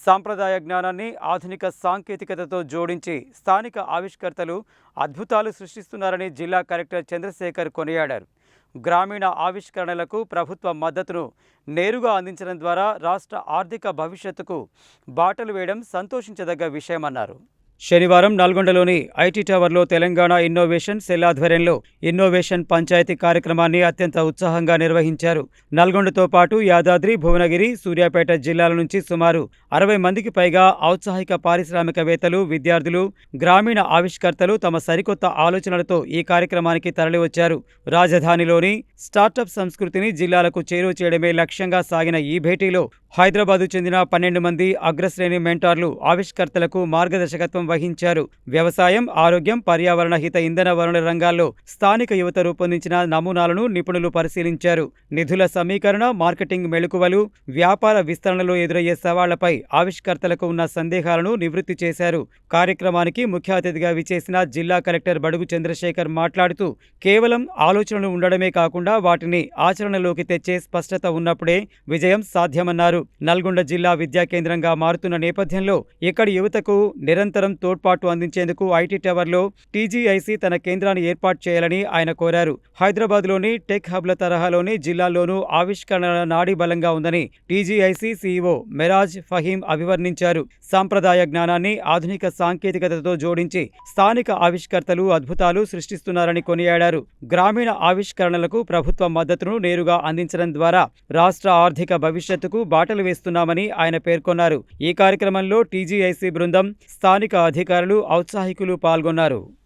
సాంప్రదాయ జ్ఞానాన్ని ఆధునిక సాంకేతికతతో జోడించి స్థానిక ఆవిష్కర్తలు అద్భుతాలు సృష్టిస్తున్నారని జిల్లా కలెక్టర్ చంద్రశేఖర్ కొనియాడారు. గ్రామీణ ఆవిష్కరణలకు ప్రభుత్వ మద్దతును నేరుగా అందించడం ద్వారా రాష్ట్ర ఆర్థిక భవిష్యత్తుకు బాటలు వేయడం సంతోషించదగ్గ విషయమన్నారు. శనివారం నల్గొండలోని ఐటీ టవర్లో తెలంగాణ ఇన్నోవేషన్ సెల్ ఆధ్వర్యంలో ఇన్నోవేషన్ పంచాయతీ కార్యక్రమాన్ని అత్యంత ఉత్సాహంగా నిర్వహించారు. నల్గొండతో పాటు యాదాద్రి, భువనగిరి, సూర్యాపేట జిల్లాల నుంచి సుమారు 60 మందికి పైగా ఔత్సాహిక పారిశ్రామికవేత్తలు, విద్యార్థులు, గ్రామీణ ఆవిష్కర్తలు తమ సరికొత్త ఆలోచనలతో ఈ కార్యక్రమానికి తరలివచ్చారు. రాజధానిలోని స్టార్టప్ సంస్కృతిని జిల్లాలకు చేరువ చేయడమే లక్ష్యంగా సాగిన ఈ భేటీలో హైదరాబాదు చెందిన 12 మంది అగ్రశ్రేణి మెంటార్లు ఆవిష్కర్తలకు మార్గదర్శకత్వం వహించారు. వ్యవసాయం, ఆరోగ్యం, పర్యావరణ హిత ఇంధన వనరుల రంగాల్లో స్థానిక యువత రూపొందించిన నమూనాలను నిపుణులు పరిశీలించారు. నిధుల సమీకరణ, మార్కెటింగ్ మెళకువలు, వ్యాపార విస్తరణలో ఎదురయ్యే సవాళ్లపై ఆవిష్కర్తలకు ఉన్న సందేహాలను నివృత్తి చేశారు. కార్యక్రమానికి ముఖ్య అతిథిగా విచ్చేసిన జిల్లా కలెక్టర్ బడుగు చంద్రశేఖర్ మాట్లాడుతూ, కేవలం ఆలోచనలు ఉండడమే కాకుండా వాటిని ఆచరణలోకి తెచ్చే స్పష్టత ఉన్నప్పుడే విజయం సాధ్యమన్నారు. నల్గొండ జిల్లా విద్యా కేంద్రంగా మారుతున్న నేపథ్యంలో ఇక్కడి యువతకు నిరంతరం తోడ్పాటు అందించేందుకు ఐటీ టవర్లో టీజీఐసీ తన కేంద్రాన్ని ఏర్పాటు చేయాలని ఆయన కోరారు. హైదరాబాద్లోని టెక్ హబ్ల తరహాలోని జిల్లాల్లోనూ ఆవిష్కరణల నాడీ బలంగా ఉందని టీజీఐసీ సీఈఓ మెరాజ్ ఫహీం అభివర్ణించారు. సాంప్రదాయ జ్ఞానాన్ని ఆధునిక సాంకేతికతతో జోడించి స్థానిక ఆవిష్కర్తలు అద్భుతాలు సృష్టిస్తున్నారని కొనియాడారు. గ్రామీణ ఆవిష్కరణలకు ప్రభుత్వ మద్దతును నేరుగా అందించడం ద్వారా రాష్ట్ర ఆర్థిక భవిష్యత్తుకు బాటలు వేస్తున్నామని ఆయన పేర్కొన్నారు. ఈ కార్యక్రమంలో టీజీఐసీ బృందం, స్థానిక అధికారులు, ఔత్సాహికులు పాల్గొన్నారు.